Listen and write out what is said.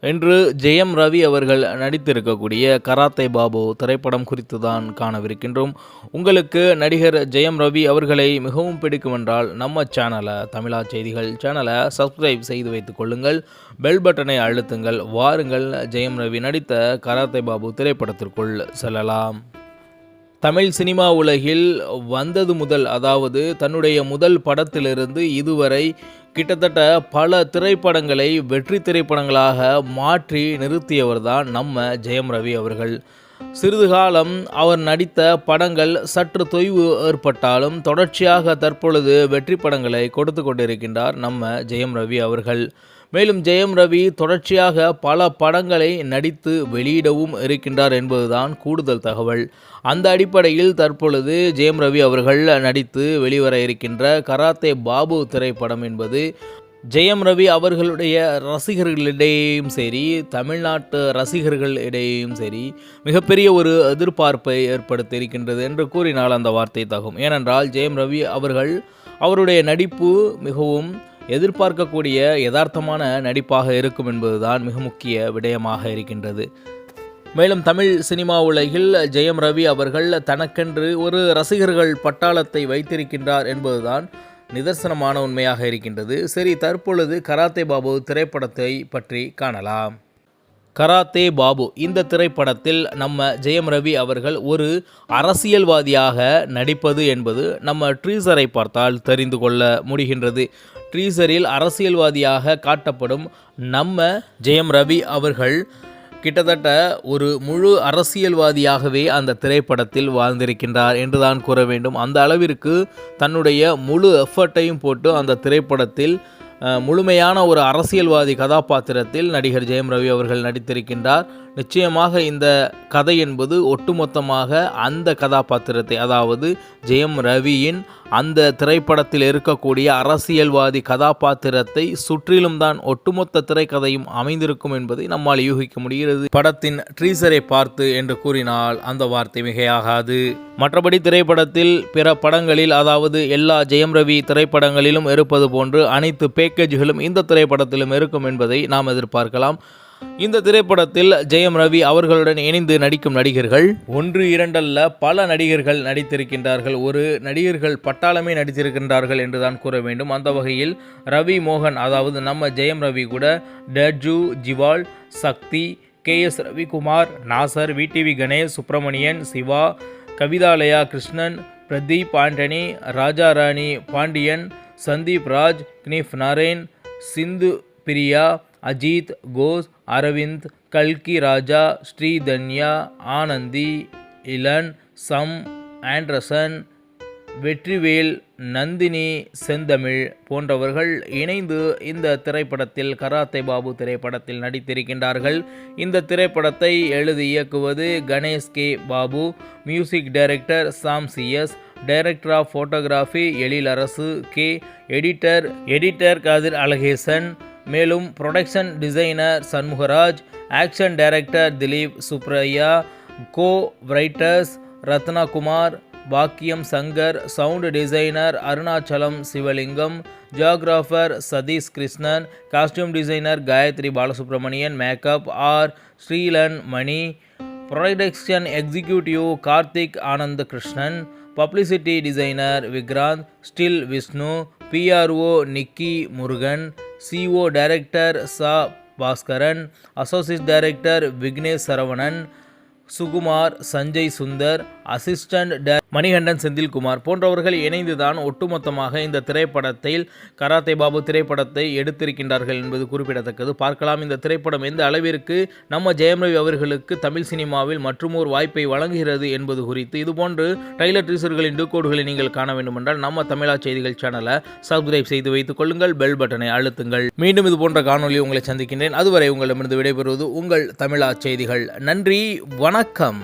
இன்று ஜெயம் ரவி அவர்கள் நடித்திருக்கக்கூடிய கராத்தே பாபு திரைப்படம் குறித்து தான் காணவிருக்கின்றோம். உங்களுக்கு நடிகர் ஜெயம் ரவி அவர்களை மிகவும் பிடிக்குமென்றால் நம்ம சேனலை தமிழா செய்திகள் சேனலை சப்ஸ்கிரைப் செய்து வைத்துக் கொள்ளுங்கள். பெல் பட்டனை அழுத்துங்கள். வாருங்கள் ஜெயம் ரவி நடித்த கராத்தே பாபு திரைப்படத்திற்குள் செல்லலாம். தமிழ் சினிமா உலகில் வந்தது முதல், அதாவது தன்னுடைய முதல் படத்திலிருந்து இதுவரை கிட்டத்தட்ட பல திரைப்படங்களை வெற்றி திரைப்படங்களாக மாற்றி நிறுத்தியவர் தான் நம்ம ஜெயம் ரவி அவர்கள். சிறிது காலம் அவர் நடித்த படங்கள் சற்று தொய்வு ஏற்பட்டாலும் தொடர்ச்சியாக தற்பொழுது வெற்றி படங்களை கொடுத்து கொண்டிருக்கின்றார் நம்ம ஜெயம் ரவி அவர்கள். மேலும் ஜெயம் ரவி தொடர்ச்சியாக பல படங்களை நடித்து வெளியிடவும் இருக்கின்றார் என்பதுதான் கூடுதல் தகவல். அந்த அடிப்படையில் தற்பொழுது ஜெயம் ரவி அவர்கள் நடித்து வெளிவர இருக்கின்ற கராத்தே பாபு திரைப்படம் என்பது ஜெயம் ரவி அவர்களுடைய ரசிகர்களிடையேயும் சரி, தமிழ்நாட்டு ரசிகர்களிடையேயும் சரி மிகப்பெரிய ஒரு எதிர்பார்ப்பை ஏற்படுத்தி இருக்கின்றது என்று கூறினால் அந்த வார்த்தை தகும். ஏனென்றால் ஜெயம் ரவி அவர்கள் அவருடைய நடிப்பு மிகவும் எதிர்பார்க்கக்கூடிய யதார்த்தமான நடிப்பாக இருக்கும் என்பதுதான் மிக முக்கிய விடயமாக இருக்கின்றது. மேலும் தமிழ் சினிமா உலகில் ஜெயம் ரவி அவர்கள் தனக்கென்று ஒரு ரசிகர்கள் பட்டாளத்தை வைத்திருக்கின்றார் என்பதுதான் நிதர்சனமான உண்மையாக இருக்கின்றது. சரி, தற்பொழுது கராத்தே பாபு திரைப்படத்தை பற்றி காணலாம். கராத்தே பாபு இந்த திரைப்படத்தில் நம்ம ஜெயம் ரவி அவர்கள் ஒரு அரசியல்வாதியாக நடிப்பது என்பது நம்ம ட்ரீசரை பார்த்தால் தெரிந்து கொள்ள முடிகின்றது. ட்ரீசரில் அரசியல்வாதியாக காட்டப்படும் நம்ம ஜெயம் ரவி அவர்கள் கிட்டத்தட்ட ஒரு முழு அரசியல்வாதியாகவே அந்த திரைப்படத்தில் வாழ்ந்திருக்கின்றார் என்றுதான் கூற வேண்டும். அந்த அளவிற்கு தன்னுடைய முழு எஃபர்ட்டையும் போட்டு அந்த திரைப்படத்தில் முழுமையான ஒரு அரசியல்வாதி கதாபாத்திரத்தில் நடிகர் ஜெயம் ரவி அவர்கள் நடித்திருக்கின்றார். நிச்சயமாக இந்த கதை என்பது ஒட்டுமொத்தமாக அந்த கதாபாத்திரத்தை, அதாவது ஜெயம் ரவியின் அந்த திரைப்படத்தில் இருக்கக்கூடிய அரசியல்வாதி கதாபாத்திரத்தை சுற்றிலும் தான் ஒட்டுமொத்த திரைக்கதையும் அமைந்திருக்கும் என்பதை நம்மால் யூகிக்க முடிகிறது படத்தின் ட்ரீசரை பார்த்து என்று கூறினால் அந்த வார்த்தை மிகையாகாது. மற்றபடி திரைப்படத்தில் பிற படங்களில், அதாவது எல்லா ஜெயம் ரவி திரைப்படங்களிலும் இருப்பது போன்று அனைத்து பேக்கேஜ்களும் இந்த திரைப்படத்திலும் இருக்கும் என்பதை நாம் எதிர்பார்க்கலாம். இந்த திரைப்படத்தில் ஜெயம் ரவி அவர்களுடன் இணைந்து நடிக்கும் நடிகர்கள் 1, 2 அல்ல பல நடிகர்கள் நடித்திருக்கின்றார்கள். ஒரு நடிகர்கள் பட்டாளமே நடித்திருக்கின்றார்கள் என்றுதான் கூற வேண்டும். அந்த வகையில் ரவி மோகன், அதாவது நம்ம ஜெயம் ரவி கூட டர்ஜு, ஜிவால், சக்தி, KS ரவிக்குமார், நாசர், VTV கணேஷ், சுப்பிரமணியன், சிவா, கவிதாலயா கிருஷ்ணன், பிரதீப் ஆண்டனி, ராஜா ராணி பாண்டியன், சந்தீப் ராஜ், கினிஃப் நாரேன், சிந்து பிரியா, அஜித், கோஸ், அரவிந்த், கல்கி ராஜா, ஸ்ரீதன்யா, ஆனந்தி, இளன், சம், ஆண்டர்சன், வெற்றிவேல், நந்தினி, செந்தமிழ் போன்றவர்கள் இணைந்து இந்த திரைப்படத்தில் கராத்தே பாபு திரைப்படத்தில் நடித்திருக்கின்றார்கள். இந்த திரைப்படத்தை எழுதி இயக்குவது Ganesh K. Babu, music director Sam CS, director of photography Ezhilarasu K, editor Kathir Alagesan, மேலும் production designer Shanmugaraj, action director Dilip Subbaraya, co writers Rathnakumar, பாக்கியம் Shankar, sound designer Arunachalam Sivalingam, choreographer Sathish Krishnan, costume designer Gayathri Balasubramanian, makeup R Sreelan Mani, production executive Karthik Anantha Krishnan, publicity designer Vikranth, still Vishnu, PRO Nikki Murugan, CO director சா Baskaran, associate director Vignesh Saravanan, Sukumar, Sanjay Sundar, assistant Manikandan Senthilkumar போன்றவர்கள் இணைந்துதான் ஒட்டுமொத்தமாக இந்த திரைப்படத்தில் karate Babu திரைப்படத்தை எடுத்திருக்கின்றார்கள் என்பது குறிப்பிடத்தக்கது. பார்க்கலாம் இந்த திரைப்படம் எந்த அளவிற்கு நம்ம ஜெயம் ரவி அவர்களுக்கு தமிழ் சினிமாவில் மற்றுமோர் வாய்ப்பை வழங்குகிறது என்பது குறித்து. இதுபோன்று ட்ரைலர் டீசர்களின் டூகோடுகளை நீங்கள் காண வேண்டுமென்றால் நம்ம தமிழா செய்திகள் சேனலை சப்ஸ்கிரைப் செய்து வைத்துக் கொள்ளுங்கள். பெல் பட்டனை அழுத்துங்கள். மீண்டும் இது போன்ற காணொலி உங்களை சந்திக்கின்றேன். அதுவரை உங்களிடமிருந்து விடைபெறுவது உங்கள் தமிழா செய்திகள். நன்றி, வணக்கம்.